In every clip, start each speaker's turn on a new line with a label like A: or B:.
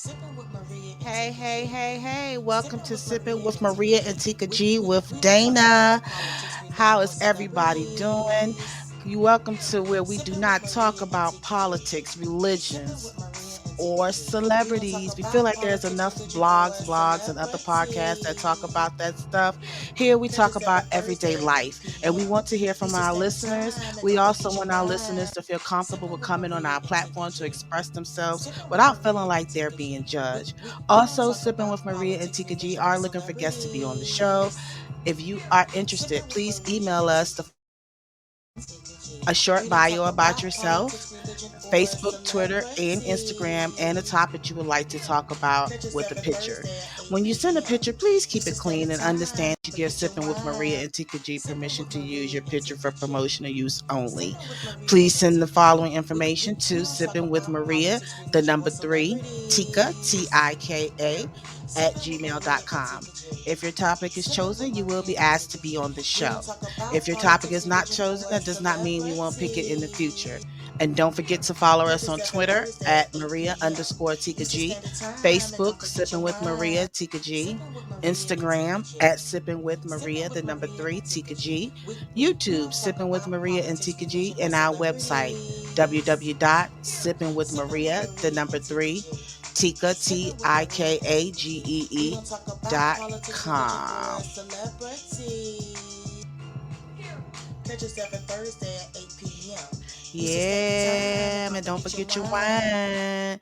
A: Hey, hey, hey, hey. Welcome to Sipping with Maria and Tika G with Dana. How is everybody doing? You welcome to where we do not talk about politics, religions, or celebrities. We feel like there's enough blogs, and other podcasts that talk about that stuff. Here we talk about everyday life, and we want to hear from our listeners. We also want our listeners to feel comfortable with coming on our platform to express themselves without feeling like they're being judged. Also, Sipping with Maria and Tika G are looking for guests to be on the show. If you are interested, please email us a short bio about yourself, Facebook, Twitter, and Instagram, and a topic you would like to talk about with a picture. When you send a picture, please keep it clean and understand you give Sipping with Maria and Tika G permission to use your picture for promotional use only. Please send the following information to Sipping with Maria, the number three, Tika, Tika, at gmail.com. If your topic is chosen, you will be asked to be on the show. If your topic is not chosen, that does not mean we won't pick it in the future. And don't forget to follow us on Twitter at Maria underscore Tika G, Facebook, Sipping with Maria Tika G, Instagram at Sipping with Maria, the number three, Tika G, YouTube, Sipping with Maria and Tika G, and our website, www.sippingwithmaria, the number three, Tika, TIKAGEE.com. Yeah, and don't forget your wine.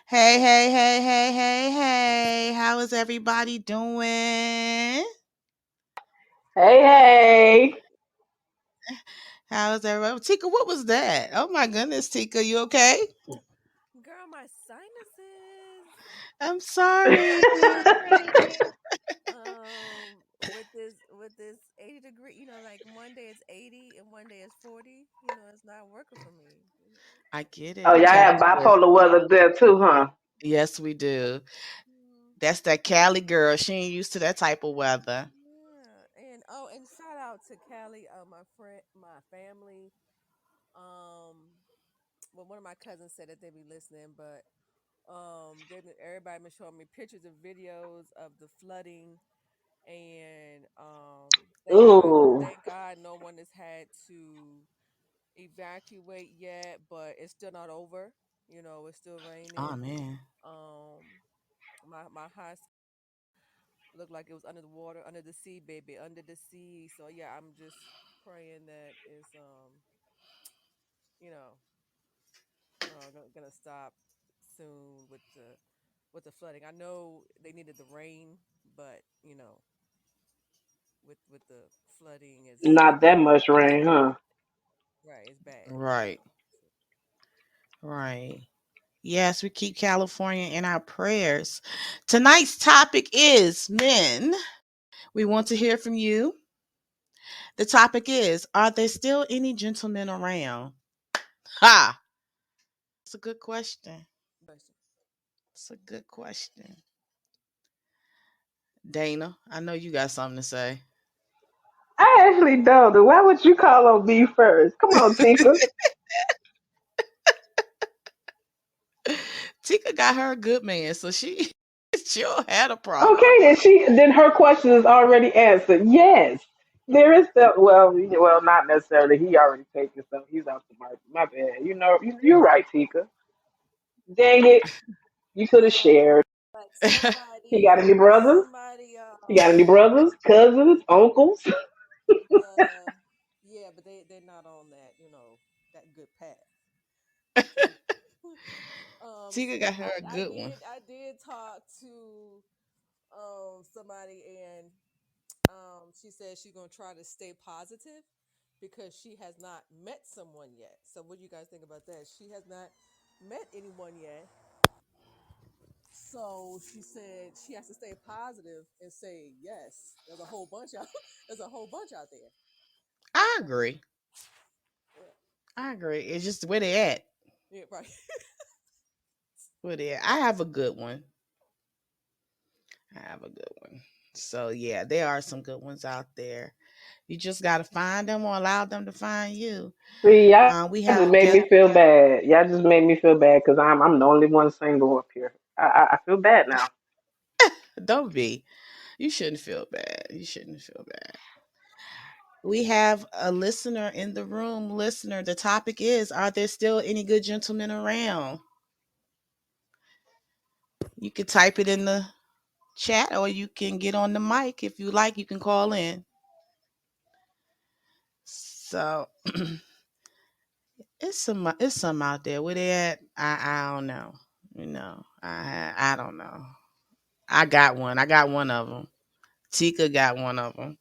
A: Hey, hey, hey, hey, hey, hey. How is everybody doing?
B: Hey, hey.
A: How is everybody? Tika, what was that? Oh my goodness, Tika, you okay?
C: Girl, my sinuses.
A: I'm sorry.
C: With this 80-degree, like one day it's 80 and one day it's 40. It's not working for me.
A: I get
B: Oh,
A: it.
B: y'all
A: Cali
B: have
A: girl.
B: bipolar weather there too, huh?
A: Yes, we do.
C: Mm,
A: That's that Cali girl. She ain't used to that type of weather.
C: yeah, and shout out to Callie, my friend, my family. Well, one of my cousins said that they be listening, but everybody been showing me pictures and videos of the flooding, and
B: Ooh,
C: thank God, no one has had to evacuate yet, but it's still not over. It's still
A: Oh
C: raining.
A: man.
C: Um, my high school looked like it was under the water, under the sea, baby, under the sea. So yeah, I'm just praying that it's you know gonna stop soon with the flooding. I know they needed the rain, but with the flooding is
B: not that much rain, huh?
C: right. It's bad.
A: Right. Right. Yes, we keep California in our prayers. Tonight's topic is men. We want to hear from you. The topic is, are there still any gentlemen around? Ha! It's a good question.
C: Question.
A: It's a good question. Dana, I know you got something to say.
B: I actually don't. Why would you call on me first? Come on, Tika.
A: Tika got her a good man, so she sure had a problem.
B: Okay, then her question is already answered. Yes, there is still. Well, not necessarily. He already taken stuff. He's off the market. My bad. You're right, Tika. Dang it, you could have shared.
C: But
B: He got any brothers?
C: somebody,
B: He got any brothers, cousins, uncles?
C: uh, yeah, but they're not on that, that good path. So,
A: Tika got her a
C: I
A: good one.
C: did talk to somebody, and she said she's gonna try to stay positive because she has not met someone yet. So, what do you guys think about that? She has not met anyone yet. So she said she has to stay positive and say yes. There's a whole bunch out. There's a whole bunch out there.
A: I
C: So
A: agree.
C: yeah,
A: I agree. It's just where they at.
C: yeah, right.
A: Where they at. I have a good one. I have a good one. So yeah, there are some good ones out there. You just gotta find them or allow them to find you.
B: See, y'all
A: We
B: just
A: have
B: made
A: guests.
B: me feel bad. Y'all just made me feel bad because I'm the only one single up here. I feel bad now.
A: Don't be. You shouldn't feel bad. You shouldn't feel bad. We have a listener in the room. Listener, the topic is, are there still any good gentlemen around? You could type it in the chat or you can get on the mic if you like. You can call in. So it's some out there. Where they at? I don't know. I don't know. I got one. I got one of them. Tika got one of them.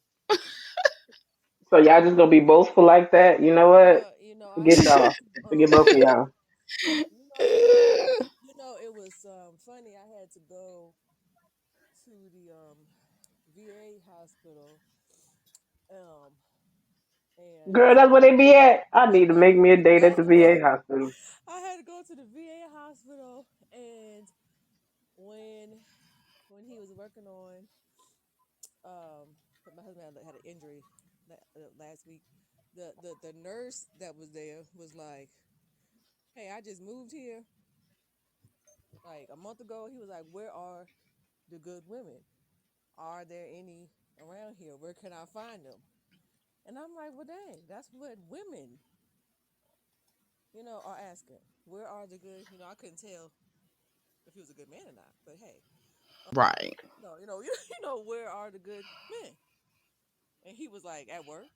B: So y'all just gonna be boastful like that? You know what?
C: I
B: Forget
C: had
B: y'all. Forget both of y'all.
C: you know, it was, it was funny. I had to go to the VA hospital, um, and
B: Girl, that's where they be at. I need to make me a date at the VA hospital.
C: I had to go to the VA hospital, and when he was working on, my husband had an injury last week. The nurse that was there was like, "Hey, I just moved here like a month ago." He was like, "Where are the good women? Are there any around here? Where can I find them?" And I'm like, "Well, dang, that's what women, are asking. Where are the good? I couldn't tell if he was a good man or not. But hey,
A: Right.
C: no, where are the good men?" And he was like, "At work."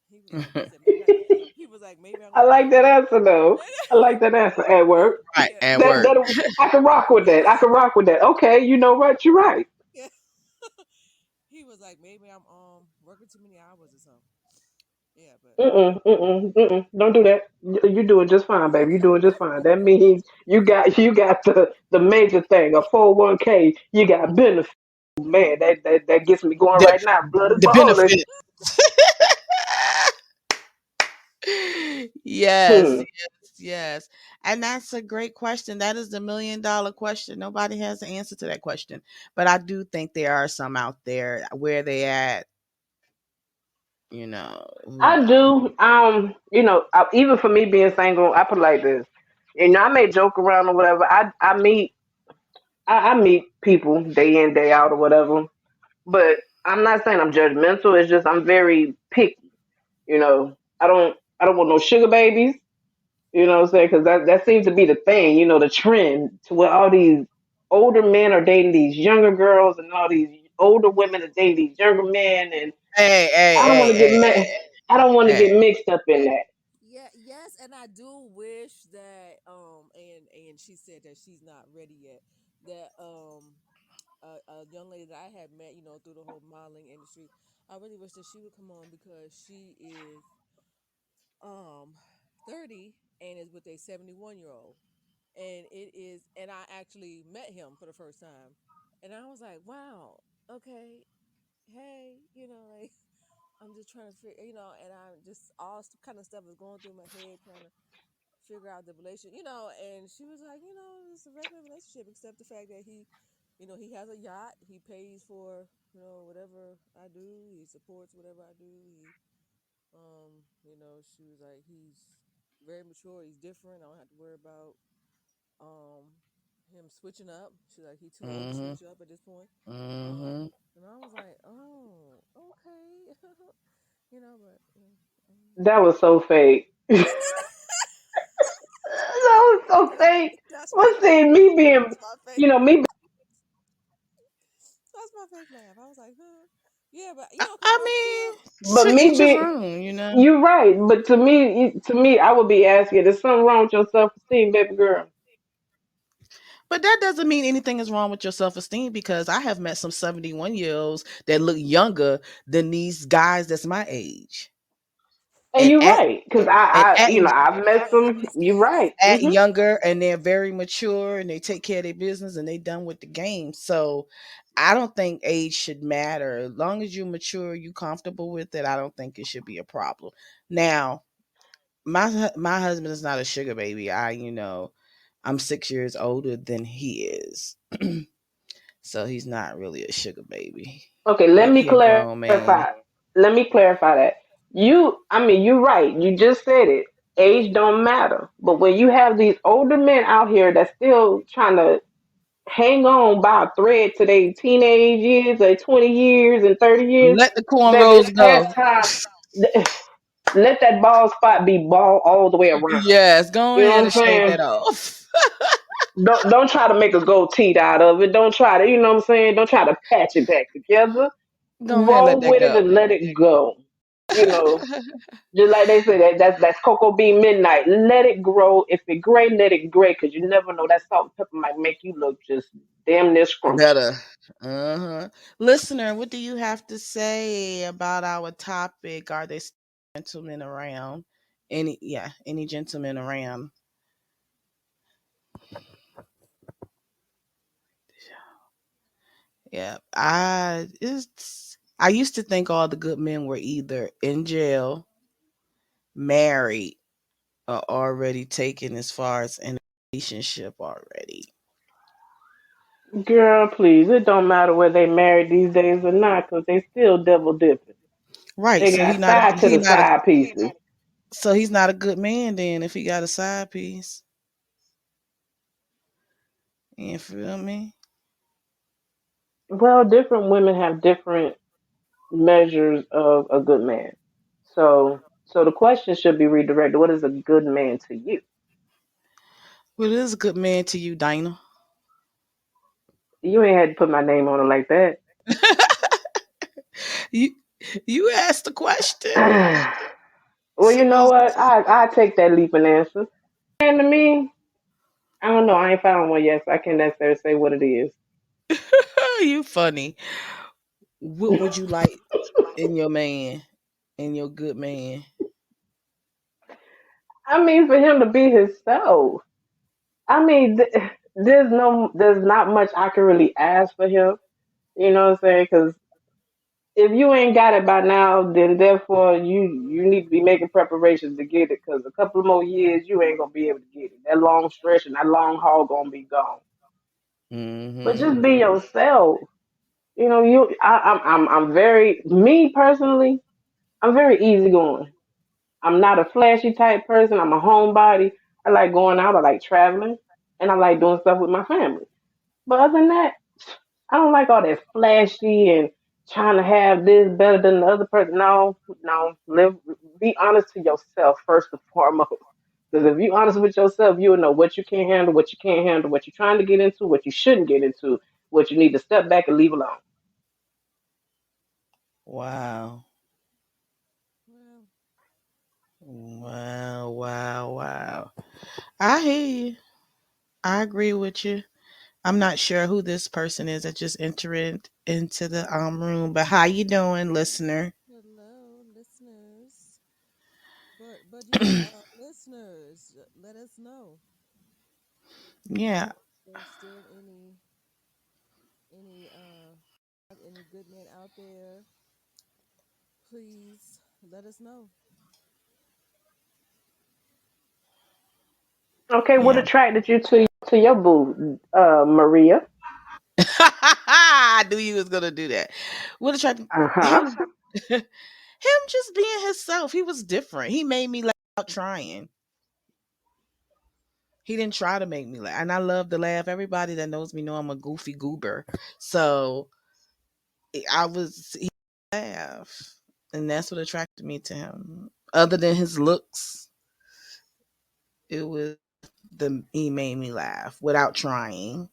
C: He said, he was like, "Maybe I'm
B: I
C: gonna
B: like
C: get."
B: that answer though. I like that answer at work.
A: Right.
C: Yeah,
A: At
B: That
A: work.
B: that I can rock with that. I can rock with that. Okay, you know what? You're right.
C: yeah. He was like, "Maybe I'm working too many hours or something." Yeah, but
B: Don't do that. You're doing just fine, baby. You're doing just fine. That means you got the major thing, a 401k. You got benefits. Man, that gets me going
A: The
B: right now. Blood is
A: the
B: boiling.
A: benefit. Yes,
B: Hmm.
A: yes, yes. And that's a great question. That is the $1 million question. Nobody has the answer to that question. But I do think there are some out there where they at, who
B: I
A: knows.
B: do. Even for me being single, I put it like this. I may joke around or whatever. I meet people day in day out or whatever. But I'm not saying I'm judgmental. It's just I'm very picky. I don't want no sugar babies. You know what I'm saying? Because that seems to be the thing. The trend to where all these older men are dating these younger girls, and all these older women are dating these younger men, and
A: Hey, hey,
B: I don't want
A: hey,
B: to get
A: hey,
B: I don't want to
A: hey.
B: get mixed up in that.
C: yeah, yes, and I do wish that and she said that she's not ready yet. That a young lady that I had met, through the whole modeling industry, I really wish that she would come on because she is um 30 and is with a 71-year-old. And I actually met him for the first time. And I was like, "Wow, okay, hey, like I'm just trying to figure, and I just all kind of stuff is going through my head trying to figure out the relation, and she was like, it's a regular relationship except the fact that he has a yacht, he pays for, whatever I do, he supports whatever I do. She was like, he's very mature, he's different. I don't have to worry about him switching up. She's like, he too old to
A: Mm-hmm.
C: switch up at this point.
A: Mm-hmm.
C: And I was like, oh, okay. But
B: That was so fake. that was so fake.
C: that's my
B: What's
C: fake.
B: saying me being,
C: That's my fake.
B: you know, me
C: That's my fake laugh. I was like, huh. Yeah, but because
A: I
C: I
A: mean,
C: feel
B: But
A: to
B: me
A: each his
B: being,
A: own.
B: you're right. But to me, I would be asking, is something wrong with your self esteem, baby girl?
A: But that doesn't mean anything is wrong with your self esteem because I have met some 71-year-olds that look younger than these guys that's my age.
B: And
A: And
B: you're
A: act
B: right, because
A: and act
B: I've met some. You're right.
A: act younger and they're very mature and they take care of their business and they done with the game. So I don't think age should matter. As long as you're mature, you comfortable with it, I don't think it should be a problem. Now, my husband is not a sugar baby. I'm 6 years older than he is. So he's not really a sugar baby.
B: Okay, let me
A: He a grown
B: clarify.
A: man.
B: Let me clarify that. I mean, you're right. You just said it. Age don't matter. But when you have these older men out here that's still trying to hang on by a thread to their teenage years, their 20 years and 30 years,
A: Let the
B: baby,
A: cornrows
B: it's past
A: go.
B: time. Let that bald spot be bald all the way around.
A: Yes, go
B: You know
A: ahead
B: what I'm
A: and shave
B: saying?
A: that off.
B: Don't try to make a goatee out of it. Don't try to, you know what I'm saying? Don't try to patch it back together.
A: Go ahead and let
B: Roll
A: that
B: with it
A: go.
B: and let it go. You know, just like they say that's cocoa bean midnight. Let it grow. If it gray, let it gray, because you never know that salt and pepper might make you look just damn near
A: Better.
B: scrumptious.
A: Uh-huh. Listener, what do you have to say about our topic? Are there gentlemen around? Any gentlemen around? Yeah. I used to think all the good men were either in jail, married, or already taken as far as in a relationship already.
B: Girl, please, it don't matter whether they married these days or not, 'cause they still double dipping.
A: Right.
B: They
A: So
B: got side to the side pieces.
A: he's not a good man then if he got a side piece. You feel me?
B: Well, different women have different measures of a good man. So the question should be redirected. What is a good man to you?
A: Well, it is a good man to you, Dinah.
B: You ain't had to put my name on it like that.
A: you you asked the question.
B: Well, you
A: So
B: know
A: it's
B: what? I take that leap and answer. And to me, I don't know. I ain't found one yet, so I can't necessarily say what it is.
A: you funny. What would you like in your man, in your good man?
B: I mean, for him to be himself. I mean, there's not much I can really ask for him. You know what I'm saying? Because if you ain't got it by now, then therefore you need to be making preparations to get it. Because a couple more years, you ain't gonna be able to get it. That long stretch and that long haul gonna be gone. But
A: Mm-hmm.
B: just be yourself. You know, I'm very me personally. I'm very easygoing. I'm not a flashy type person. I'm a homebody. I like going out. I like traveling, and I like doing stuff with my family. But other than that, I don't like all that flashy and trying to have this better than the other person. No, no. Be honest to yourself first and foremost. Because if you're honest with yourself, you'll know what you can handle, what you can't handle, what you're trying to get into, what you shouldn't get into, what you need to step back and leave alone.
A: Wow.
C: Well,
A: Wow, wow, wow. I hear you. I agree with you. I'm not sure who this person is that just entered into the room, but how you doing, listener?
C: hello, listeners. But yeah, listeners, let us know.
A: Yeah.
C: There's still any any good men out there? Please let us know.
B: Okay, what
A: Yeah.
B: attracted you to your boo, Maria?
A: I knew you was gonna do that. What attracted
B: Uh huh.
A: him? him just being himself. He was different. He made me laugh without trying. He didn't try to make me laugh, and I love to laugh. Everybody that knows me know I'm a goofy goober. So I was he laugh, and that's what attracted me to him. Other than his looks, it was the he made me laugh without trying.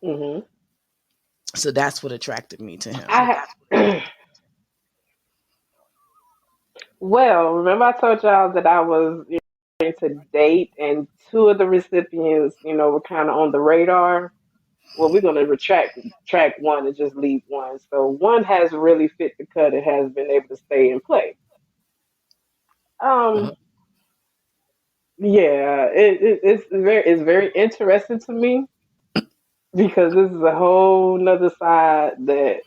B: Mhm.
A: So that's what attracted me to him.
B: I Well, remember I told y'all that I was trying to date, and two of the recipients, were kind of on the radar. Well, we're gonna retract track one and just leave one. So one has really fit the cut and has been able to stay in play.
A: Uh-huh.
B: Um, yeah, it's very interesting to me because this is a whole nother side that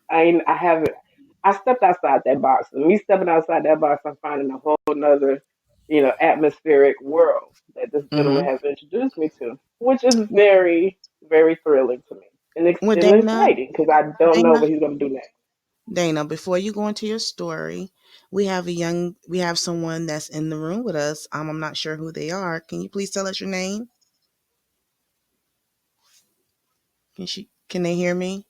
B: I haven't. I stepped outside that box. And me stepping outside that box, I'm finding a whole nother, atmospheric world that this gentleman
A: Mm-hmm.
B: has introduced me to, which is very, very thrilling to me and,
A: Well,
B: and exciting because I don't know
A: Dana,
B: what he's going to do next.
A: Dana, before you go into your story, we have someone that's in the room with us. I'm not sure who they are. Can you please tell us your name? Can they hear me?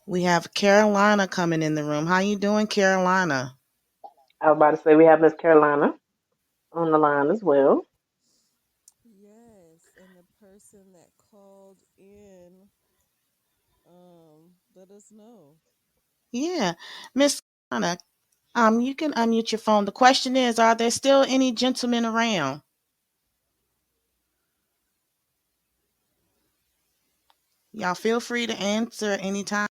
A: We have Carolina coming in the room. How you doing, Carolina?
B: I was about to say we have Miss Carolina on the line as well.
C: Yes, and the person that called in, let us know.
A: Yeah. Miss Carolina, you can unmute your phone. The question is, are there still any gentlemen around? Y'all feel free to answer anytime.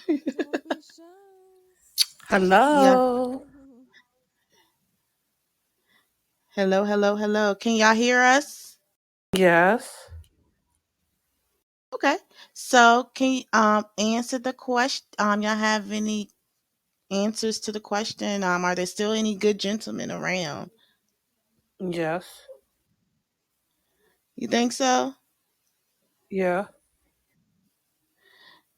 C: Don't be shy.
A: Yeah.
D: Hello.
A: Hello, hello, hello. Can y'all hear us?
D: Yes.
A: Okay. So can you answer the question? Y'all have any answers to the question? Are there still any good gentlemen around?
D: Yes.
A: You think so?
D: Yeah.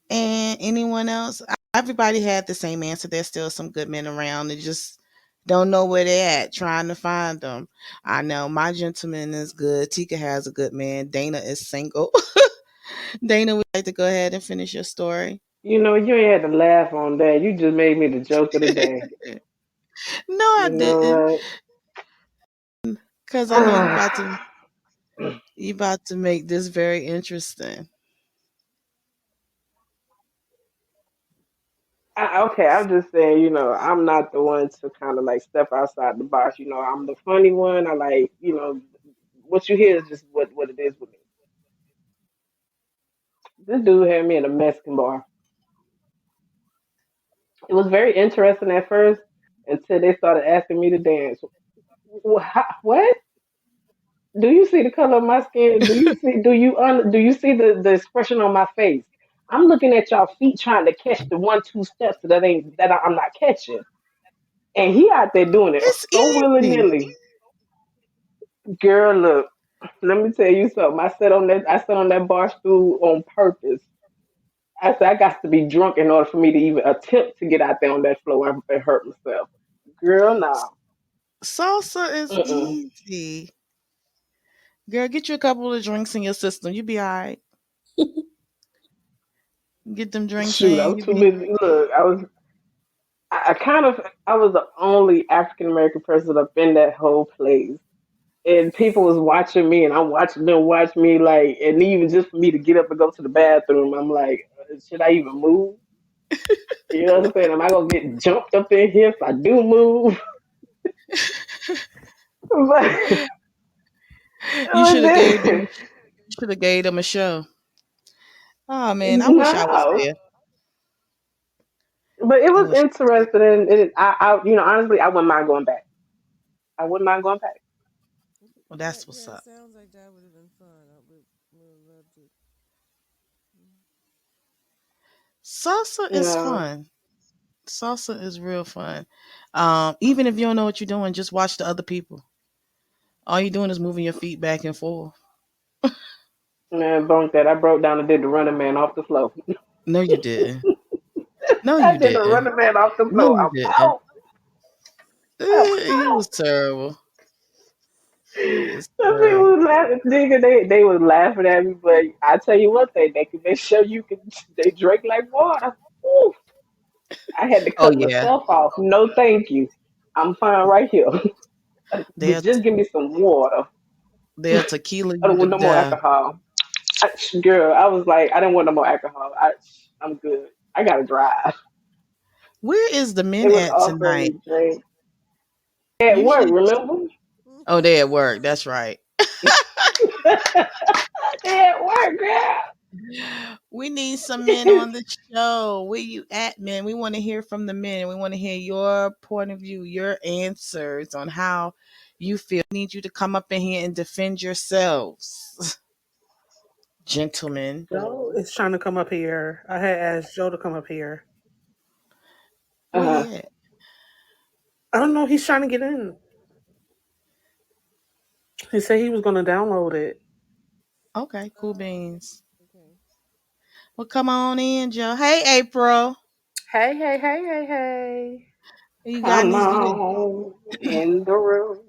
A: And anyone else? Everybody had the same answer. There's still some good men around. They just don't know where they're at, trying to find them. I know my gentleman is good. Tika has a good man. Dana is single. Dana, would you like to go ahead and finish your story?
B: You know, you ain't had to laugh on that. You just made me the joke of the day.
A: No, I
B: You
A: didn't.
B: know
A: Cause I know
B: what?
A: you about to make this very interesting.
B: Okay, I'm just saying, I'm not the one to kind of like step outside the box. I'm the funny one. I like, what you hear is just what it is with me. This dude had me in a Mexican bar. It was very interesting at first until they started asking me to dance. What? Do you see the color of my skin? Do you see the expression on my face? I'm looking at y'all feet trying to catch the 1 2 steps I'm not catching. And he out there doing it
A: It's
B: so willy
A: easy.
B: nilly. Girl, look, let me tell you something. I sat on that bar stool on purpose. I said I got to be drunk in order for me to even attempt to get out there on that floor and hurt myself. Girl, no.
A: Salsa is
B: Mm-mm.
A: easy. Girl, get you a couple of drinks in your system. You be all right. Get them drinks
B: Shoot, I
A: in.
B: was
A: You
B: too
A: be
B: busy. Look, I was the only African American person up in that whole place. And people was watching me and I'm watching them watch me like and even just for me to get up and go to the bathroom, I'm like, should I even move? You know what I'm saying? Am I gonna get jumped up in here if I do move? But,
A: you
B: but
A: should have gave them
B: then,
A: you should have gave them a show. Oh man, I wish I was
B: no.
A: there.
B: But it
A: I
B: was
A: wish
B: interesting and honestly I wouldn't mind going back. I wouldn't mind going back.
A: well
C: That
A: that's what's
C: yeah, it
A: up.
C: sounds like that would have been fun. Would have loved it. Mm.
A: Salsa is
B: Yeah.
A: fun. Salsa is real fun. Even if you don't know what you're doing, just watch the other people. All you're doing is moving your feet back and forth.
B: Man, bunk that. I broke down and did the running man off the floor.
A: No, you didn't. No,
B: I
A: you
B: did the
A: didn't.
B: running man off the
A: No,
B: floor.
A: you
B: I'm
A: didn't.
B: out. I'm
A: You
B: out.
A: was terrible. You was
B: Some people
A: terrible.
B: was laughing, nigga. They was laughing at me, but I tell you one thing, they can make sure you can. They drink like water. Ooh, I had to
A: Oh
B: cut
A: yeah,
B: myself off. No, thank you. I'm fine right here.
A: they'll
B: Just give me some water.
A: they'll tequila
B: I
A: you
B: don't
A: to
B: want no more
A: death.
B: alcohol. Girl, I was like, I didn't want no more alcohol. I'm good. I gotta drive.
A: Where is the
B: They
A: men
B: was
A: at
B: offering
A: tonight?
B: me drink at work.
A: Usually,
B: Remember?
A: oh, they at work. That's right.
B: They at work, girl.
A: We need some men on the show. Where you at, man? We want to hear from the men. We want to hear your point of view, your answers on how you feel. We need you to come up in here and defend yourselves, gentlemen.
D: Joe is trying to come up here. I had asked Joe to come up here.
A: Where
B: Uh-huh.
A: he at?
D: I don't know. He's trying to get in. He said he was going to download it.
A: Okay, cool
C: Oh,
A: beans.
C: okay.
A: Well, come on in, Joe. Hey, April.
D: Hey, hey, hey, hey, hey.
A: You got
B: Come
A: any?
B: on in the room.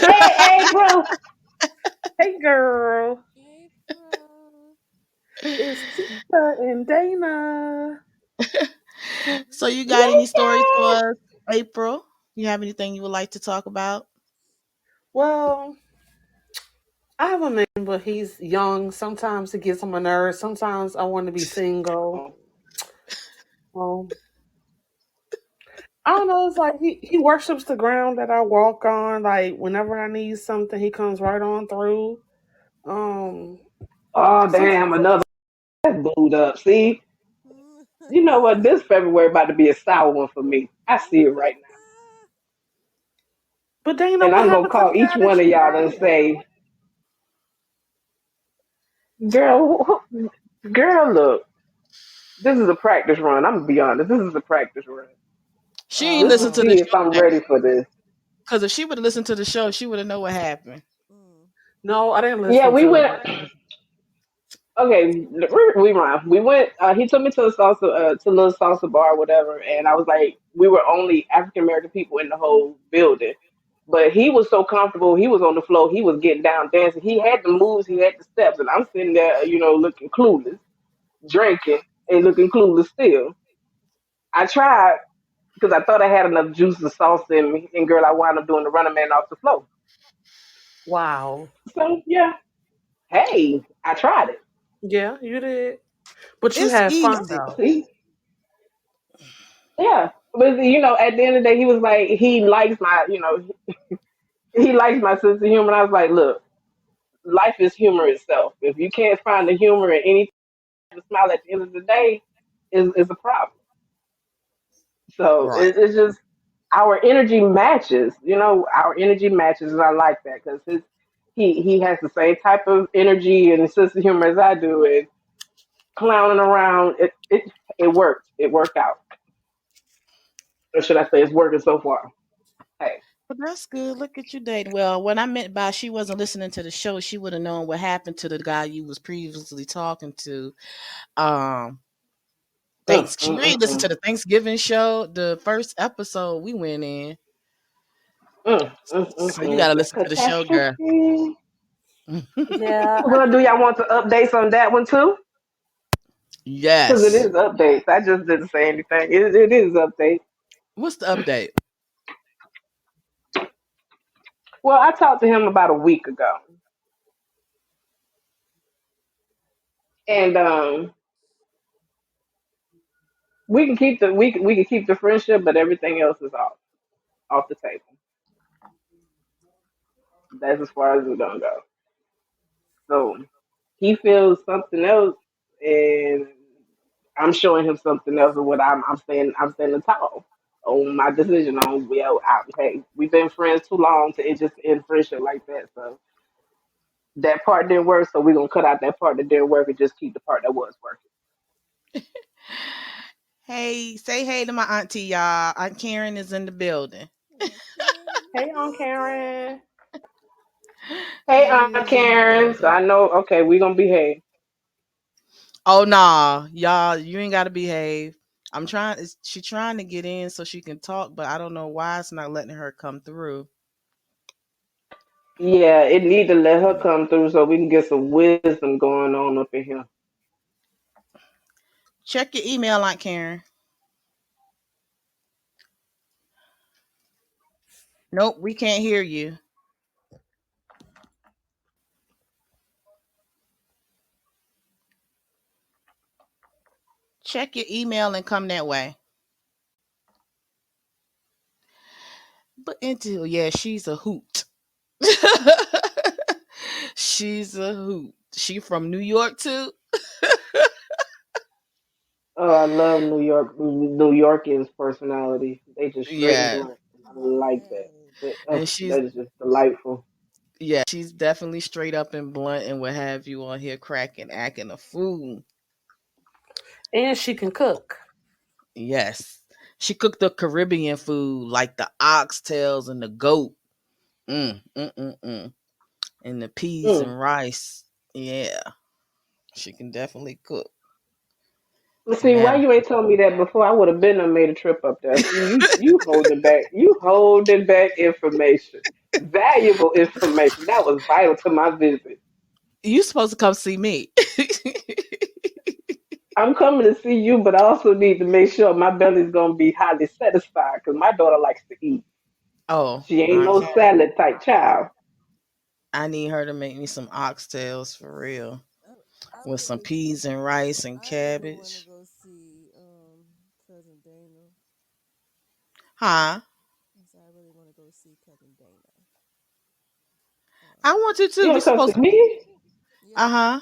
B: Hey, April.
D: Hey, girl.
C: April.
D: It's Tika and Dana.
A: So you got any stories for
B: Yay!
A: us, April? You have anything you would like to talk about?
D: Well, I have a man, but he's young. Sometimes it gets on my nerves. Sometimes I want to be single.
B: Oh,
D: Well, I don't know. It's like he worships the ground that I walk on. Like whenever I need something, he comes right on through. Um,
B: oh,
D: sometimes
B: damn, another that's booed up. See, you know what? This February about to be a sour one for me. I see it right now.
D: But Dana,
B: And
D: what
B: I'm going to
D: happened to
B: call
D: the
B: each
D: guy that
B: one of
D: you
B: y'all and
D: had?
B: say, girl, look, this is a practice run. I'm going to be honest. This is a practice run.
A: She ain't
B: Just to
A: listened to
C: Oh.
A: the
B: see if I'm
A: show
B: ready for this.
A: because if she would have listened to the show, she would have know what happened.
C: Mm.
D: No, I didn't
B: Yeah,
D: listen
B: we
D: to
B: went.
D: it.
B: Okay, rewind. We went. He took me to a salsa, to a little salsa bar, whatever. And I was like, we were only African American people in the whole building. But he was so comfortable. He was on the floor. He was getting down, dancing. He had the moves. He had the steps. And I'm sitting there, looking clueless, drinking and looking clueless still. I tried because I thought I had enough juice of salsa in me. And girl, I wound up doing the running man off the floor.
D: Wow.
B: So yeah, hey, I tried it.
D: Yeah, you did. But you
A: It's
D: had fun
A: easy.
D: though.
B: See, yeah. But at the end of the day, he was like, he likes my sense of humor. And I was like, look, life is humor itself. If you can't find the humor in anything to smile at the end of the day, is a problem. So
A: Right.
B: it's just our energy matches. Our energy matches, and I like that because he has the same type of energy and sense of humor as I do, and clowning around. It worked. It worked out, or should I say, it's working so far. Hey.
A: But that's good. Look at you dating. Well, what I meant by she wasn't listening to the show, she would have known what happened to the guy you was previously talking to. Um,
B: Mm,
A: thanks. She
B: mm,
A: ain't
B: mm,
A: listened
B: mm.
A: to the Thanksgiving show, the first episode we went in.
B: Mm, mm, mm,
A: So you
B: mm.
A: gotta listen to the show, girl.
B: Catastrophe.
D: Yeah,
B: Well, do y'all want the updates on that one too? Because it
A: Yes.
B: is updates. I just didn't say anything. It is updates.
A: What's the update?
B: Well, I talked to him about a week ago, and we can keep the friendship, but everything else is off the table. That's as far as we're gonna go. So he feels something else, and I'm showing him something else of what I'm standing tall on my decision on. Well, hey, we've been friends too long to it just end friendship like that. So that part didn't work, so we're gonna cut out that part that didn't work and just keep the part that was working.
A: Hey, say hey to my auntie, y'all. Aunt Karen is in the building.
C: Aunt Karen in the
D: hey, Aunt
C: building.
D: Karen.
B: Hey,
A: She
B: Aunt
A: is in the
B: Karen. So
A: building.
B: I know. Okay, we're gonna behave.
A: Oh nah, y'all, you ain't gotta behave. I'm trying. She trying to get in so she can talk, but I don't know why it's not letting her come through.
B: Yeah, it need to let her come through so we can get some wisdom going on up in here.
A: Check your email, Aunt Karen. Nope, we can't hear you. Check your email and come that way. But until yeah, she's a hoot. She's a hoot. She from New York too.
B: Oh, I love New Yorkers' personality. They just straight and
A: Yeah,
B: blunt. I like that.
C: Right.
A: and she's
B: That is just delightful.
A: yeah, she's definitely straight up and blunt and what have you on here cracking, acting a fool.
D: And she can cook.
A: Yes. She cooked the Caribbean food like the oxtails and the goat. Mm. And the peas
B: Mm.
A: and rice. Yeah. She can definitely cook.
B: See, why
A: Never.
B: you ain't told me that before? I would have been and made a trip up there. See, you holding back. You holding back information, valuable information that was vital to my visit.
A: You supposed to come see me.
B: I'm coming to see you, but I also need to make sure my belly's gonna be highly satisfied because my daughter likes to eat.
A: Oh,
B: She ain't no
A: okay.
B: salad type child.
A: I need her to make me some oxtails for real
C: I, I
A: with some
C: really,
A: peas and rice and
C: I really want to
A: cabbage.
C: go see cousin Dana.
A: Huh?
C: I said I really want to go see cousin Dana.
A: I
C: Um,
A: want to too.
B: You
A: We
B: don't come
A: supposed
B: to
A: to.
B: me?
A: Uh
C: yeah.
A: huh.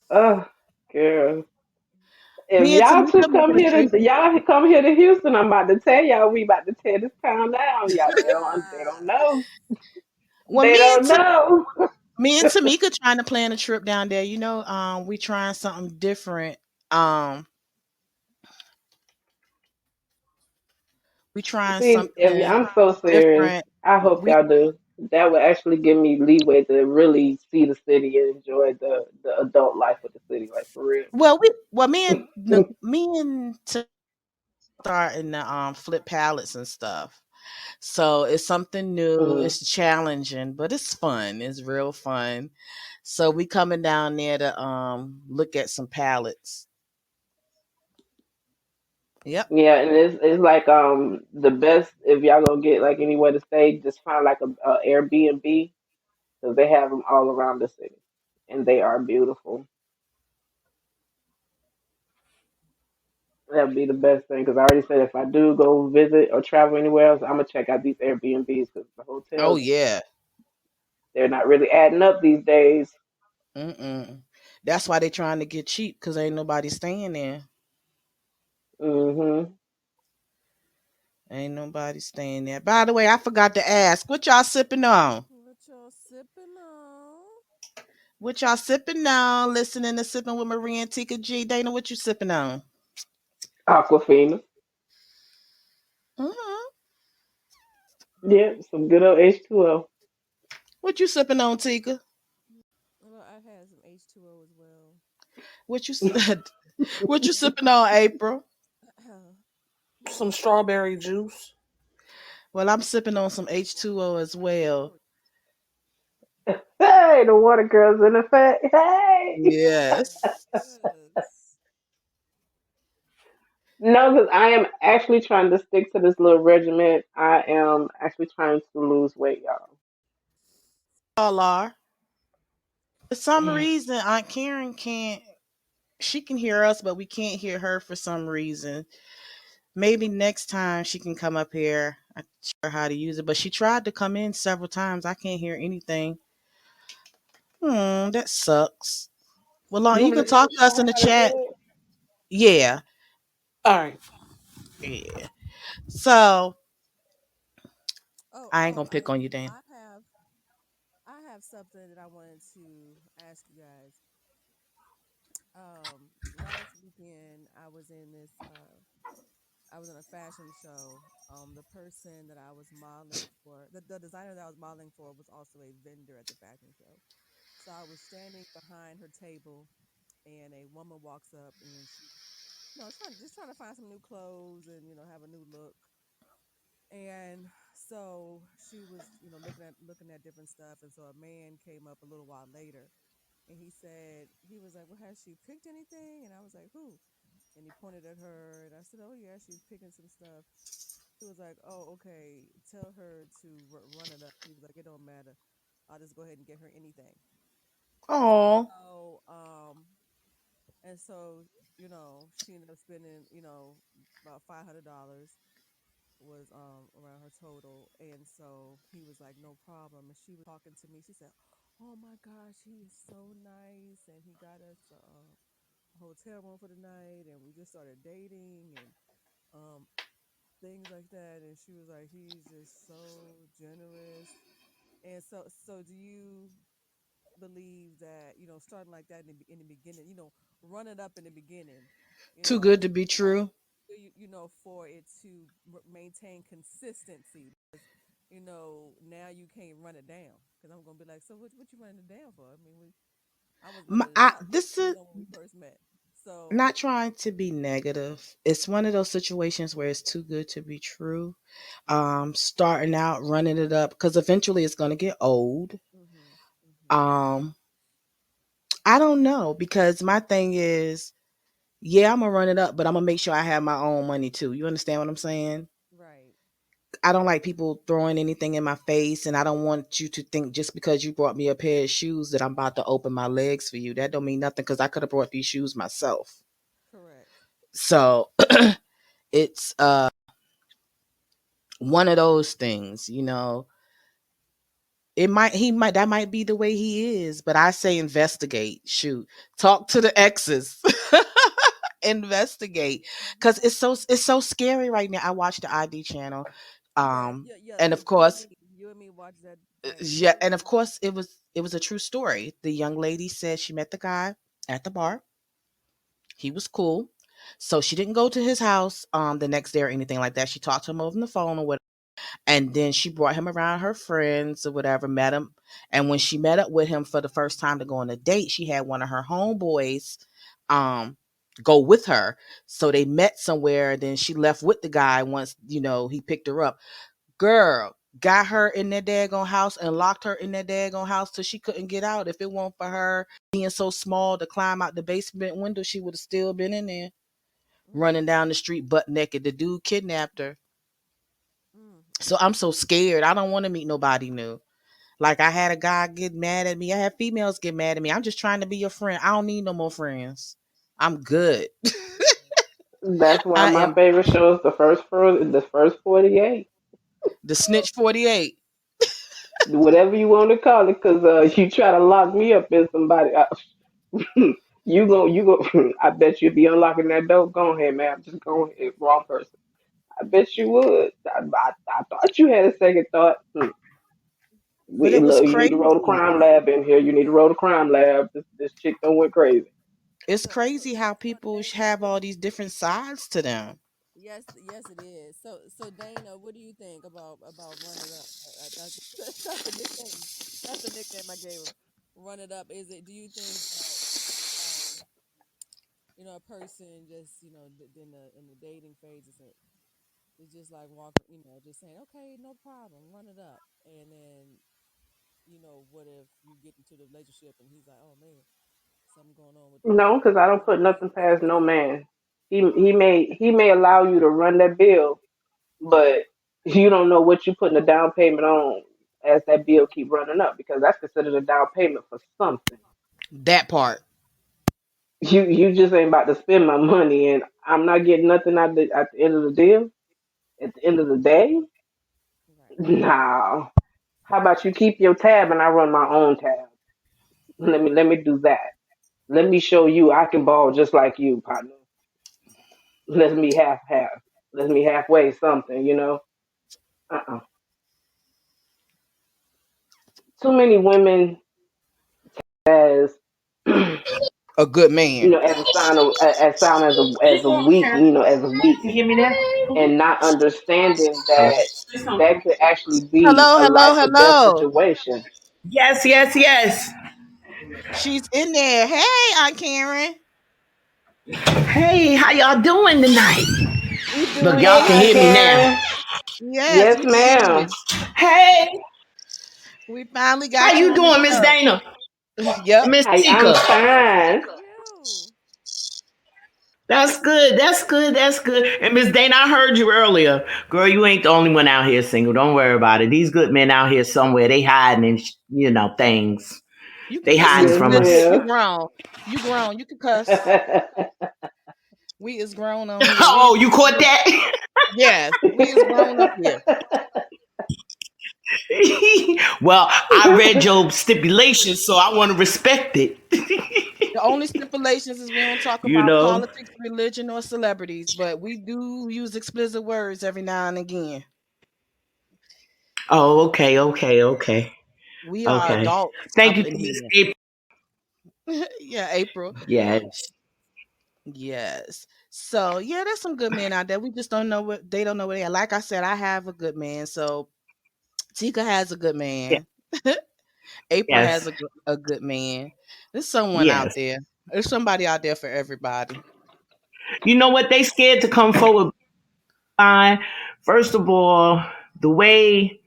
B: Oh, girl. If
A: Me and
B: y'all two
A: Tamika
B: come
A: making a
B: here
A: trip.
B: to y'all come here to Houston, I'm about to tell y'all we about to tear this town down. Y'all they don't know.
A: Well,
B: They don't know.
A: Me and Tamika trying to plan a trip down there. You know, we trying something different. Um, we trying
B: See, if
A: something
B: I'm so serious,
A: different.
B: I hope
A: We
B: y'all do. That would actually give me leeway to really see the city and enjoy the adult life of the city, like for real.
A: well me and starting to flip pallets and stuff. So it's something new.
B: Mhm.
A: It's challenging, but it's fun. It's real fun. So we coming down there to look at some pallets. Yep.
B: Yeah, and it's like the best if y'all gonna get like anywhere to stay, just find like a Airbnb because they have them all around the city, and they are beautiful. That'd be the best thing because I already said if I do go visit or travel anywhere else, I'm gonna check out these Airbnbs because the
A: Oh
B: hotels
A: yeah.
B: they're not really adding up these days.
A: Mm-mm. That's why they trying to get cheap because ain't nobody staying there.
B: Hmm.
A: Ain't nobody staying there. By the way, I forgot to ask, what y'all sipping on?
C: What y'all sipping on?
A: What y'all sipping on? Listening to Sipping with Marie and Tika G. Dana, what you sipping on?
B: Aquafina.
A: Hmm.
B: Yeah, some good old H2O.
A: What you sipping on, Tika?
C: Well, I had some H2O as well.
A: What you what you sipping on, April?
D: Some strawberry juice.
A: Well, I'm sipping on some H2O as well.
B: Hey, the water girls in effect. Hey.
A: Yes.
C: Yes.
B: No, because I am actually trying to stick to this little regiment. I am actually trying to lose weight, y'all.
A: All are. For some reason, Aunt Karen can't. She can hear us, but we can't hear her for some reason. Maybe next time she can come up here. I teach her how to use it, but she tried to come in several times. I can't hear anything. That sucks. Well, Long,
B: You
A: you
B: want
A: can
B: me to
A: talk to
B: show
A: us
B: her
A: in the
B: how to
A: chat.
B: do it?
A: Yeah,
D: All right.
A: yeah. So
C: Oh,
A: I ain't
C: oh,
A: gonna pick on you, Dan.
C: I have something that I wanted to ask you guys. Last weekend I was in a fashion show. The person that I was modeling for, the designer that I was modeling for, was also a vendor at the fashion show. So I was standing behind her table, and a woman walks up, and she, trying to find some new clothes and have a new look. And so she was, looking at different stuff, and so a man came up a little while later, and he was like, "Well, has she picked anything?" And I was like, "Who?" And he pointed at her, and I said, "Oh yeah, she's picking some stuff." He was like, "Oh, okay. Tell her to run it up." He was like, "It don't matter. I'll just go ahead and get her anything."
A: Oh,
C: So, and so, she ended up spending, about $500 was around her total. And so he was like, "No problem." And she was talking to me. She said, "Oh my gosh, he is so nice, and he got us a hotel room for the night, and we just started dating and um things like that." And she was like, "He's just so generous." And so do you believe that, starting like that in the beginning, run it up in the beginning, you
A: too
C: know
A: good to be true.
C: for it to maintain consistency, because now you can't run it down, because I'm gonna be like, "So what you running it down for?" I mean, I was a little bit
A: I
C: shocked,
A: this is
C: when we first met. So,
A: Not trying to be negative. It's one of those situations where it's too good to be true. Starting out running it up because eventually it's going to get old.
C: mhm, mhm,
A: Um, I don't know because my thing is, yeah, I'm gonna run it up, but I'm gonna make sure I have my own money too. You understand what I'm saying?
C: right,
A: I don't like people throwing anything in my face, and I don't want you to think just because you brought me a pair of shoes that I'm about to open my legs for you. That don't mean nothing because I could have brought these shoes myself.
C: correct.
A: So it's one of those things, you know. He might that might be the way he is, but I say investigate. Shoot. Talk to the exes. Investigate. Cause it's so scary right now. I watch the ID channel.
C: Yeah,
A: Um
C: yeah, yeah,
A: and
C: yeah.
A: of course,
C: You and me watch that
A: yeah,
C: every
A: and of
C: morning.
A: course it was a true story. The young lady said she met the guy at the bar. He was cool. So she didn't go to his house the next day or anything like that. She talked to him over the phone or whatever. And then she brought him around her friends or whatever, met him. And when she met up with him for the first time to go on a date, she had one of her homeboys um go with her. So they met somewhere, then she left with the guy once, he picked her up. Girl, got her in that daggone house and locked her in that daggone house till she couldn't get out. If it weren't for her being so small to climb out the basement window, she would have still been in there
C: Mm,
A: running down the street butt naked. The dude kidnapped her.
C: mm,
A: So
C: mm.
A: I'm so scared. I don't want to meet nobody new. Like I had a guy get mad at me. I had females get mad at me. I'm just trying to be your friend. I don't need no more friends. I'm good.
B: That's why
A: I
B: my
A: am
B: favorite show is the first 48.
A: the snitch 48.
B: Whatever you want to call it, because you try to lock me up in somebody. You go. I bet you'd be unlocking that door. Go ahead, man. Just go ahead. Wrong person. I bet you would. I thought you had a second thought.
A: But it was
B: Look, you need to roll the
A: crazy.
B: crime lab in here. You need to roll the crime lab. This chick done went crazy.
A: It's
C: So,
A: crazy how
C: so
A: people
C: Dana,
A: have all these different sides to them.
C: yes, yes, it is. So Dana, what do you think about Run It Up? That's the nickname. That's the nickname I gave him. Run It Up. Is it? Do you think that um, a person just in the dating phase isn't it's just like walking, just saying, okay, no problem, run it up, and then what if you get into the relationship and he's like, oh man, something going on with this.
B: No, because I don't put nothing
C: Is it
B: past no
C: really?
B: man. He may allow you to run that bill, but you don't know what you putting a down payment on as that bill keep running up because that's considered a down payment for something.
A: That part.
B: You just ain't about to spend my money and I'm not getting nothing at the end of the deal. At the end of the day,
C: Right.
B: no. How about you keep your tab and I run my own tab? Let me do that. Let me show you I can ball just like you, partner. Let me half. Let me halfway something. Uh-uh. Too many women as
A: A good man.
B: as a sign of as sound as a weak as a weakness and not understanding that that could actually be
A: Hello,
B: a
A: hello,
B: life or death
A: hello.
B: situation.
D: Yes, yes, yes.
A: She's in there. Hey, Aunt Karen.
D: Hey, how y'all doing tonight?
A: We
D: Look,
A: doing
D: y'all
B: Hey,
D: can
B: Aunt
D: hear me
A: good.
D: now.
B: Karen.
A: Yes,
B: Yes,
A: we can hear you.
B: ma'am.
D: Hey,
A: We finally
D: how
A: got you
D: you
A: on the
D: doing, Miss
A: show.
D: Dana?
A: Yep.
D: Miss
B: Hi, I'm
D: Tika?
B: fine.
C: Thank you.
D: That's good. That's good. That's good. And Miss Dana, I heard you earlier. Girl, you ain't the only one out here single. Don't worry about it. These good men out here somewhere, they hiding in, things.
A: You can
D: They
A: it's
D: hiding
B: Yes,
D: from
A: explicit.
D: us.
A: You
B: ma'am.
A: grown. You grown. You can cuss. We is grown on here.
D: Oh, you caught that?
A: Yes, we is grown up here.
D: Well, I read your stipulations, so I want to respect it.
A: The only stipulations is we don't talk
D: you
A: about
D: know?
A: politics, religion, or celebrities, but we do use explicit words every now and again.
D: Oh, okay, okay, okay.
A: We are
D: Okay.
A: adults
D: Thank
A: up
D: you for
A: in
D: this
A: here.
D: April.
A: Yeah, April.
D: Yes.
A: Yes. So yeah, there's some good men out there. We just don't know what they don't know what they are. Like I said, I have a good man. So Tika has a good
D: Yes.
A: man. April has
D: Yes.
A: a good man. There's someone out
D: Yes.
A: there. There's somebody out there for everybody.
E: You know what? They scared to come forward. By first of all, the way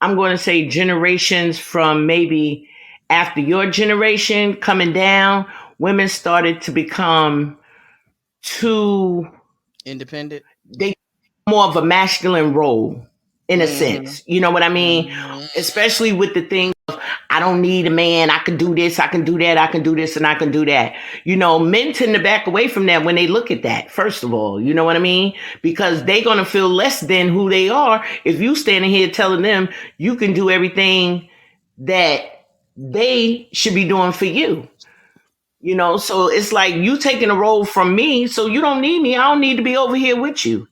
E: I'm going to say generations from maybe after your generation coming down, women started to become too
A: Independent.
E: they more of a masculine role in a
A: Mm-hmm.
E: sense. You know what I mean?
A: Mm-hmm.
E: Especially with the thing of I don't need a man. I can do this. I can do that. I can do this and I can do that. You know, men tend to back away from that when they look at that. First of all, you know what I mean? Because they're gonna feel less than who they are if you standing here telling them you can do everything that they should be doing for you. You know, so it's like you taking a role from me, so you don't need me. I don't need to be over here with you.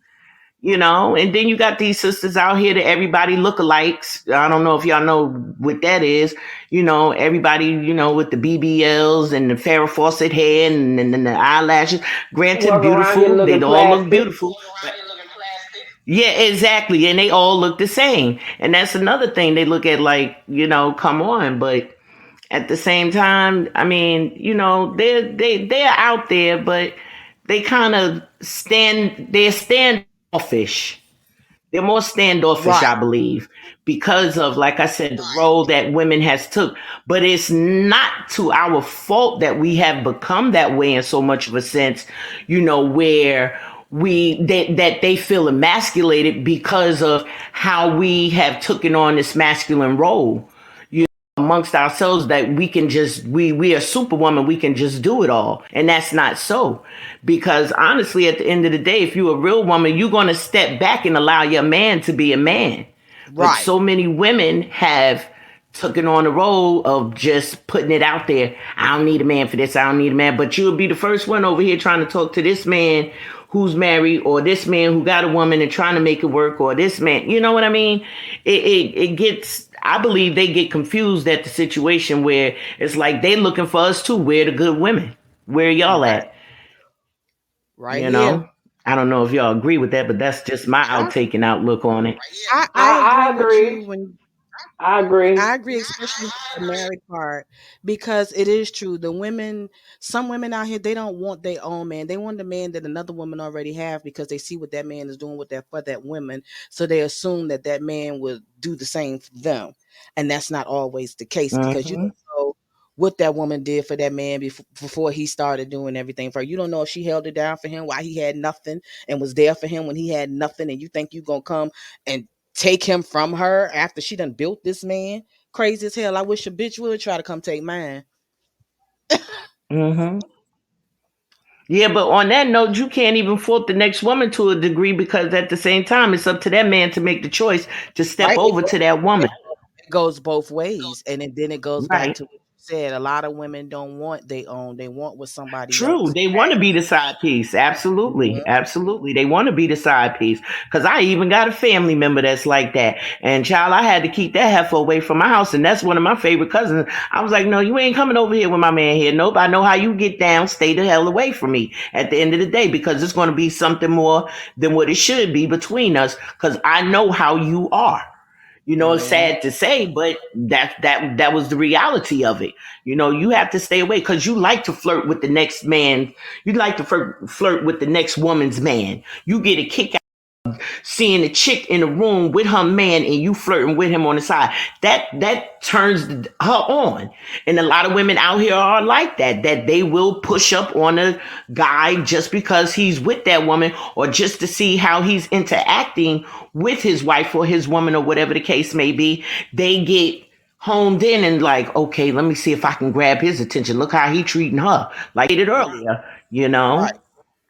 E: You know, and then you got these sisters out here that everybody lookalikes. I don't know if y'all know what that is. You know, everybody, you know, with the BBLs and the Farrah Fawcett hair and the eyelashes. Granted,
B: Walk around here
E: beautiful. They
B: looking
E: all look
B: plastic.
E: beautiful. But yeah, exactly. And they all look the same. And that's another thing they look at like, you know, come on. But at the same time, I mean, you know, they're out there, but they kind of they're standoffish. They're more standoffish,
A: Right.
E: I believe, because of, like I said, the role that women has took. But it's not to our fault that we have become that way in so much of a sense, you know, where that they feel emasculated because of how we have taken on this masculine role amongst ourselves that we can just we are superwoman, we can just do it all, and that's not so. Because honestly, at the end of the day, if you're a real woman, you're going to step back and allow your man to be a man. But
A: Right.
E: so many women have taken on the role of just putting it out there. I don't need a man for this, I don't need a man. But you'll be the first one over here trying to talk to this man who's married, or this man who got a woman and trying to make it work, or this man, you know what I mean? It gets, I believe they get confused at the situation where it's like they looking for us too. We're the good women. Where y'all
A: Right.
E: at?
A: Right
E: You
A: here.
E: know? I don't know if y'all agree with that, but that's just my
A: I,
E: outtake and outlook on it.
A: I
B: I
A: agree with
B: agree.
A: you when
B: I agree.
A: I agree, especially with the married part, because it is true. The women, some women out here, they don't want their own man. They want the man that another woman already have because they see what that man is doing with that for that woman. So they assume that that man will do the same for them, and that's not always the case because you
E: Hmm.
A: don't know what that woman did for that man before he started doing everything for her. You don't know if she held it down for him while he had nothing and was there for him when he had nothing, and you think you gonna come and take him from her after she done built this man. Crazy as hell. I wish a bitch would try to come take mine.
E: Hmm. Yeah, but on that note, you can't even fault the next woman to a degree because at the same time, it's up to that man to make the choice to step
A: Right?
E: over to that woman.
A: It goes both ways. And then it goes back
E: Right.
A: to what you said. A lot of women don't want their own. They want what somebody
E: True.
A: else
E: They want to
A: has.
E: be the side piece. Absolutely.
A: Mhm.
E: Absolutely. They want to be the side piece. Because I even got a family member that's like that. And child, I had to keep that heifer away from my house. And that's one of my favorite cousins. I was like, no, you ain't coming over here with my man here. Nope. I know how you get down. Stay the hell away from me at the end of the day because it's going to be something more than what it should be between us. Because I know how you are. You know, it's
A: Mhm.
E: sad to say, but that was the reality of it. You know, you have to stay away because you like to flirt with the next man. You like to flirt with the next woman's man. You get a kick seeing a chick in a room with her man and you flirting with him on the side. That turns her on. And a lot of women out here are like that, that they will push up on a guy just because he's with that woman or just to see how he's interacting with his wife or his woman or whatever the case may be. They get honed in and like, okay, let me see if I can grab his attention. Look how he treating her. Like I did earlier, you
A: Right.
E: know?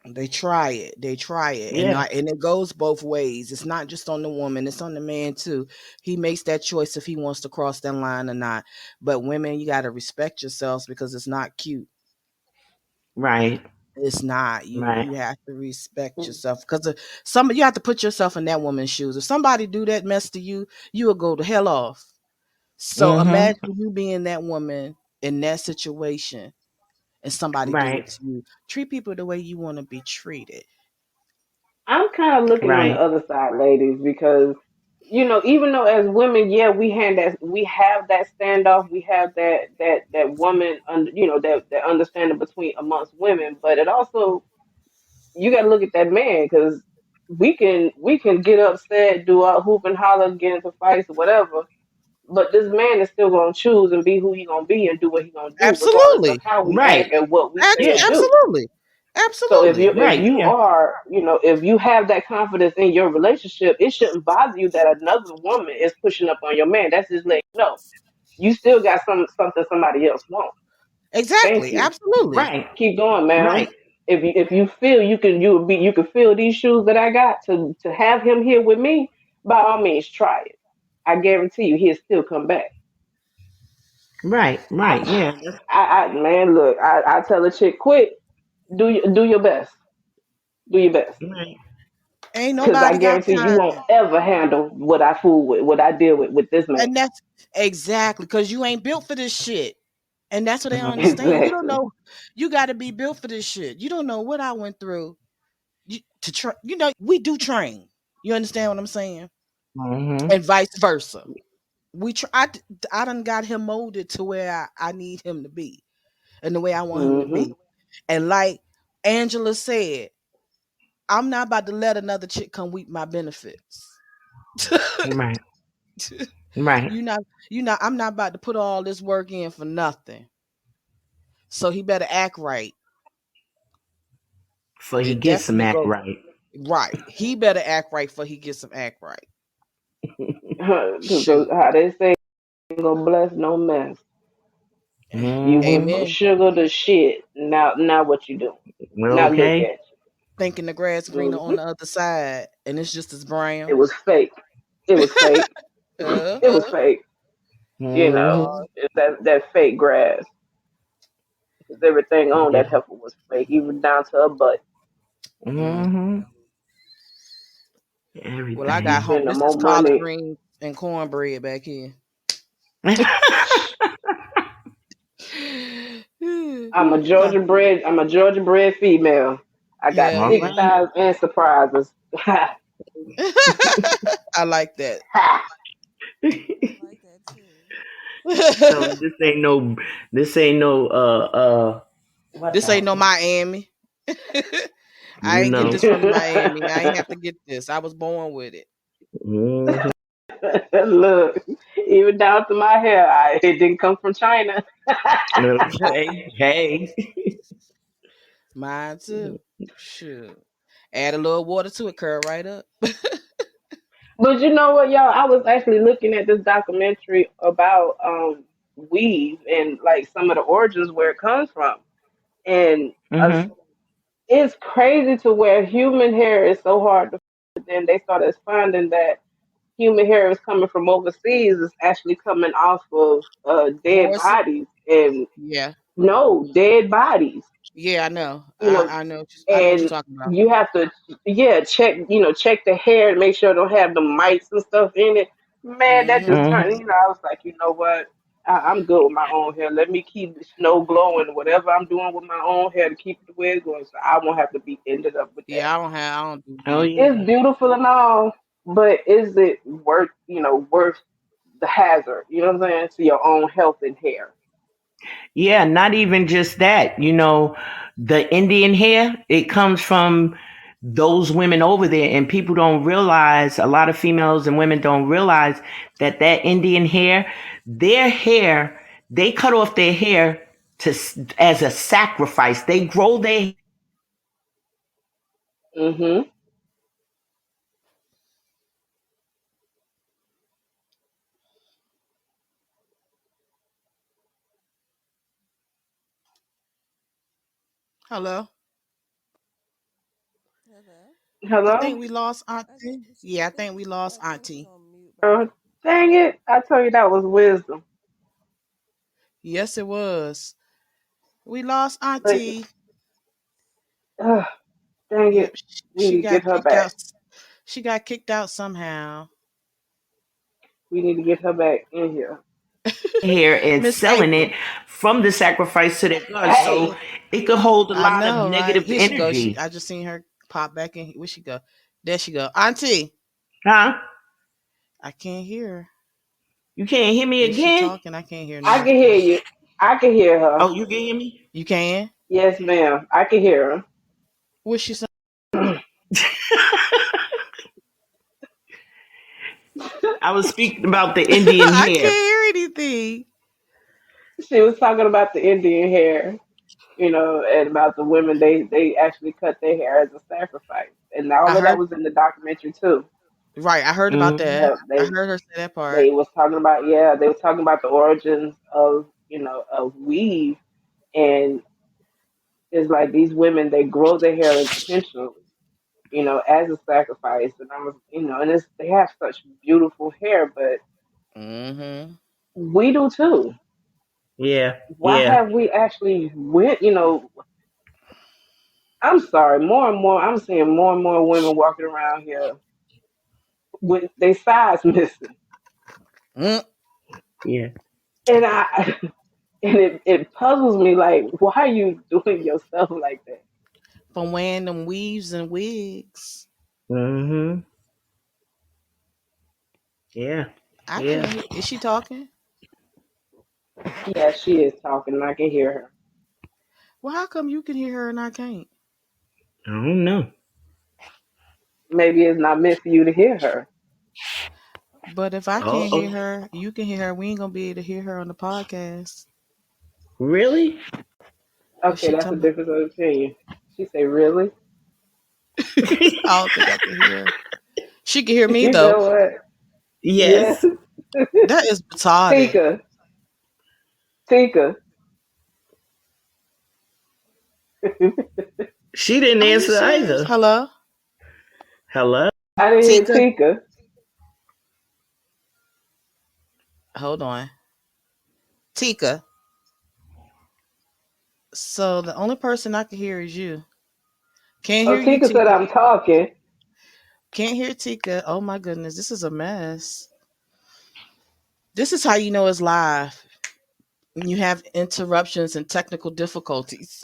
A: They try it. They try it.
E: Yeah,
A: And it goes both ways. It's not just on the woman, it's on the man too. He makes that choice if he wants to cross that line or not. But women, you gotta respect yourselves because it's not cute.
E: right,
A: It's not.
E: right.
A: You have to respect yourself because some you have to put yourself in that woman's shoes. If somebody do that mess to you, you will go the hell off. So
E: Mm-hmm.
A: imagine you being that woman in that situation and somebody do it
E: Right,
A: to you. Treat people the way you want to be treated.
B: I'm kind of looking on the
E: right.
B: other side, ladies, because even though as women, yeah, we have that standoff, we have that woman, that understanding between amongst women, but it also, you got to look at that man, because we can get upset, do all hoop and holler, get into fights or whatever, but this man is still gonna choose and be who he gonna be and do what he gonna do, regardless of
A: Absolutely.
B: how we
E: Right.
B: act and what we say or
E: Yeah.
B: do.
A: Absolutely.
B: So if you
A: Absolutely.
B: if
E: Right.
B: you
E: Yeah.
B: are, if you have that confidence in your relationship, it shouldn't bother you that another woman is pushing up on your man. That's just letting you know you still got something somebody else wants. Thank
A: Exactly.
B: you.
A: Absolutely.
E: Right.
B: Keep going, ma'am.
E: Right.
B: If you feel you can feel these shoes that I got to have him here with me, by all means try it. I guarantee you he'll still come back.
E: Right.
B: I,
E: Right. Yeah. That's
B: man, look, I tell a chick, quick, do your best, do your best,
E: right.
A: Ain't
B: because I
A: nobody got
B: guarantee you
A: time.
B: won't ever handle what I fool with, what I deal with this man.
A: And that's exactly because you ain't built for this shit. And that's what they don't
E: Mhm.
A: understand. You don't
B: Exactly.
A: know. You got to be built for this shit. You don't know what I went through. To train. We do train. You understand what I'm saying?
E: Mhm.
A: And vice versa. We try. I done got him molded to where I need him to be and the way I want him to
B: Hmm.
A: be. And like Angela said, I'm not about to let another chick come reap my benefits.
E: Right. Right.
A: I'm not about to put all this work in for nothing. So he better act right.
E: So he
A: It
E: gets some
A: definitely
E: act
A: go
E: right.
A: right. He better act right before he gets some act right.
B: Because
A: Shoot.
B: how they say, ain't gonna bless no mess. You went
E: Mhm.
B: from
A: Amen.
B: sugar to shit. Now what you doing? Now look
E: Okay.
B: at
A: Thinking the grass
B: you.
A: greener
B: Hmm.
A: on the other side and it's just as
B: It
A: brown.
B: was fake. It was fake. It was
A: Uh-huh.
B: fake. You know,
E: Mhm.
B: it's that fake grass. Because everything on
E: Yeah.
B: that heifer was fake, even down to her butt.
A: Mm.
E: Mhm.
A: Well, I got
E: Everything.
A: home.
B: Spending
A: This is
B: more
A: collard
B: money.
A: greens and cornbread back here.
B: I'm a Georgia bred female. I got
A: Yeah,
E: All
B: thick
A: yeah.
E: right.
B: thighs and surprises. Ha
A: I like that.
B: ha.
C: I like that too.
E: So this ain't no what
A: This ain't no
E: the
A: Miami. I
E: you
A: ain't get
E: know.
A: this from Miami. I ain't have to get this. I was born with it.
E: Mhm.
B: Look, even down to my hair, it didn't come from China.
E: Okay. Hey.
A: Mine too. Sure. Add a little water to it, curl right up.
B: But you know what, y'all? I was actually looking at this documentary about weave and like some of the origins where it comes from, and
E: Mhm.
B: it's crazy to where human hair is so hard to. Then they started finding that human hair is coming from overseas. Is actually coming off of dead
A: Horses.
B: bodies, and
A: Yeah.
B: no dead bodies.
A: Yeah, I know.
B: You know,
A: I know. I know what you're
B: and
A: talking about.
B: you have to, yeah, check the hair and make sure it don't have the mites and stuff in it. Man, that
A: Hmm.
B: just turned.
E: Mhm.
B: I was like, you know what? I'm good with my own hair. Let me keep the snow glowing. Whatever I'm doing with my own hair to keep it the way it's going, so I won't have to be ended up with that.
A: Yeah, I don't do
E: Oh
A: weave
B: It's
A: either.
E: yeah.
B: beautiful and all, but is it worth the hazard? You know what I'm saying? To your own health and hair.
E: Yeah, not even just that. The Indian hair, it comes from those women over there, and people don't realize, a lot of females and women don't realize that Indian hair, their hair, they cut off their hair as a sacrifice. They grow their
B: Mhm.
A: Hello.
C: Hello.
A: I
B: Hello.
A: think we lost Auntie. Yeah, I
C: I
A: think we
C: think
A: lost
C: she was
A: Auntie.
C: on mute by
B: Oh,
C: then.
B: dang it! I told you that was wisdom.
A: Yes, it was. We lost
B: But
A: Auntie.
B: dang
A: Yep,
B: it, we
A: she
B: need to get
A: got
B: her
A: kicked
B: back.
A: out. She got kicked out somehow.
B: We need to get her back in here.
E: hair and
A: Miss
E: selling
A: April.
E: it from the sacrifice to their God.
B: Hey,
E: So it could hold a
A: I
E: lot of
A: know, right?
E: negative
A: Here she goes.
E: energy.
A: I just seen her pop back in. Where she go? There she go. Auntie.
E: Huh?
A: I can't hear her.
E: You can't hear me
A: Is she
E: again?
A: talking? I can't hear
B: I can hear
A: nothing.
B: you. I can hear her.
E: Oh, you can hear me?
A: You can?
B: Yes, ma'am. I can hear
A: What's she saying?
B: her.
E: I was speaking about the Indian
A: I
E: hair.
A: can't hear anything.
B: She was talking about the Indian hair, and about the women they actually cut their hair as a sacrifice, and
A: I
B: all of that
A: heard
B: was in the documentary too.
A: right. I heard about
E: Hmm.
A: that.
B: Yeah,
A: I
B: they
A: heard her say that part.
B: they was talking about they were talking about the origins of of weave, and it's like these women they grow their hair intentionally, as a sacrifice, and I was and they have such beautiful hair, but
A: Mm-hmm.
B: we do too.
E: Yeah,
B: Why
E: yeah.
B: have we actually went? I'm sorry, more and more I'm seeing more and more women walking around here with their sides missing,
A: Mm.
E: Yeah.
B: and I and it puzzles me like why are you doing yourself like that?
A: From wearing them weaves and wigs.
E: Hmm. Yeah.
A: I
E: Yeah.
A: can't hear. Is she talking?
B: Yeah, she is talking, and I can hear her.
A: Well, how come you can hear her and I can't?
E: I don't know.
B: Maybe it's not meant for you to hear her.
A: But if I
E: Oh,
A: can't hear
E: oh,
A: her, you can hear her. We ain't gonna be able to hear her on the podcast.
E: really?
A: What
B: Okay,
A: she
B: that's a
A: talking about?
B: difference of opinion. She say, "Really?
A: I don't think I can hear her. She can hear me
B: You
A: though.
B: know what? Yes,
E: Yes.
A: That is retarded.
B: Tika, Tika."
E: She didn't
A: Are you
E: answer
A: serious?
E: either.
A: Hello,
E: Hello?
B: I didn't hear
A: Tika.
B: Tika.
A: Hold on, Tika. So the only person I can hear is you. Can't
B: Oh,
A: hear you,
B: Tika said
A: Tika.
B: I'm talking.
A: Can't hear Tika. Oh my goodness, this is a mess. This is how you know it's live. When you have interruptions and technical difficulties.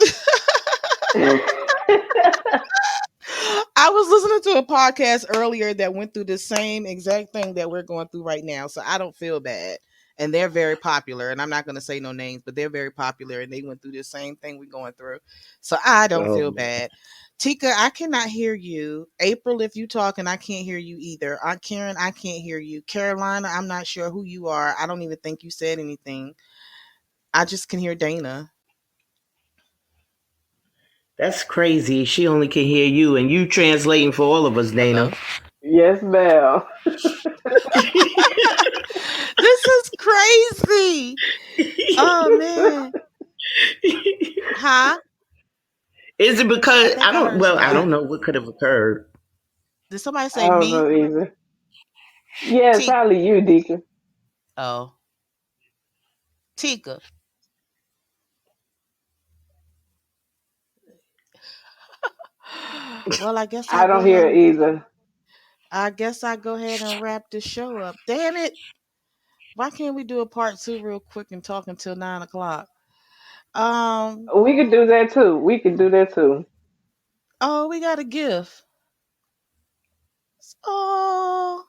A: I was listening to a podcast earlier that went through the same exact thing that we're going through right now. So I don't feel bad. And they're very popular. And I'm not going to say no names, but they're very popular. And they went through the same thing we're going through. So I don't feel
E: Oh,
A: bad. Tika, I cannot hear you. April, if you talking, I can't hear you either. Aunt Karen, I can't hear you. Carolina, I'm not sure who you are. I don't even think you said anything. I just can hear Dana.
E: that's crazy. She only can hear you, and you translating for all of us, Dana.
A: Hello.
B: Yes, ma'am.
A: This is crazy. Oh man. Huh?
E: Is it
A: I
E: because
A: think
E: I
A: I
E: don't?
A: heard
E: Well, I
A: somebody.
E: don't know what could have occurred.
A: Did somebody
B: I
A: say
B: don't know
A: me?
B: either. Yeah, it's
A: Tika.
B: probably you, Deacon.
A: Oh, Tika. Well, I guess I
B: I
A: go
B: don't
A: ahead
B: hear it
A: and
B: either.
A: wrap this show up. Damn it! Why can't we do a part two real quick and talk until 9 o'clock? Um.
B: We could do that too. We could do that too.
A: Oh, we got a gift. Oh,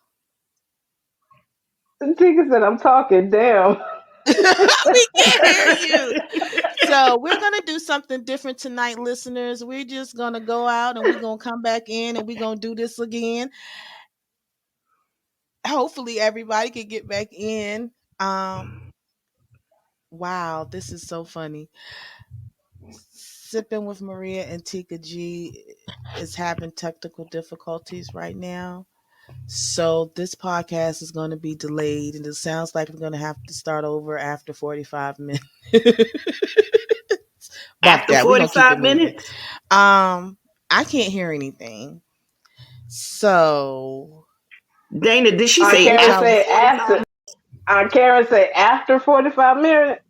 B: Tika said I'm talking. Damn.
A: we can't hear you. So we're gonna do something different tonight, listeners. We're just gonna go out and we're gonna come back in and we're gonna do this again. Hopefully everybody can get back in. Um, wow, this is so funny. Sipping with Maria and Tika G is having technical difficulties right now. So this podcast is going to be delayed and it sounds like we're going to have to start over after 45 minutes. Bump
E: After
A: that. We're going to keep it
E: 45
A: moving.
E: minutes,
A: I can't hear anything. So
E: Dana, did she
B: Aunt
E: say
A: what
B: Karen
E: after
A: y'all
B: said
E: 45?
B: after. Aunt Karen said after 45 minutes.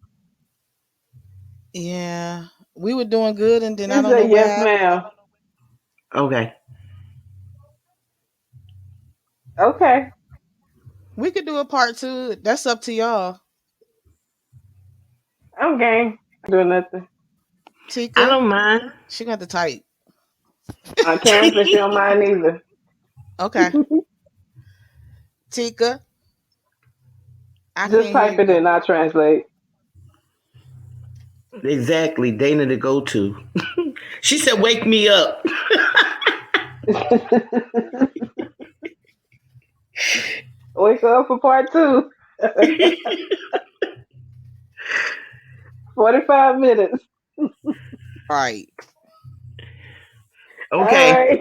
A: yeah, we were doing good and then I
B: She
A: don't know
B: said
A: what
B: yes,
A: happened.
B: ma'am.
E: Okay.
B: Okay,
A: We could do a part two. That's up to y'all.
B: I'm game. Doing nothing.
E: I
A: Tika,
E: don't mind.
A: she got the type.
B: Aunt Karen said she don't mind either.
A: Okay. Tika. I
B: Just
A: can't hear
B: type it
A: you.
B: in. I translate.
E: Exactly, Dana to go to. She said, "Wake me up."
B: Wake up for part two. 45 minutes.
A: Right.
B: All
E: Okay.
B: right.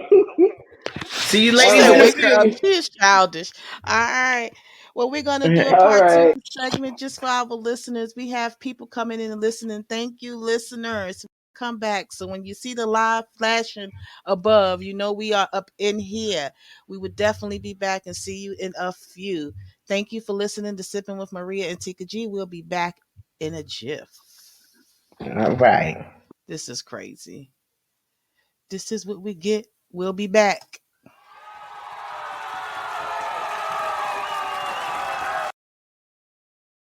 E: See you
A: She
B: All
E: ladies
A: said,
E: in a
B: right.
A: "Wake up."
E: few.
A: She is childish. All right. Well, we're gonna do a
B: All
A: part two
B: right.
A: segment just for our listeners. We have people coming in and listening. Thank you, listeners. Come back. So when you see the live flashing above, you know we are up in here. We would definitely be back and see you in a few. Thank you for listening to Sipping with Maria and Tika G. We'll be back in a jiff.
E: All right.
A: This is crazy. This is what we get. We'll be back.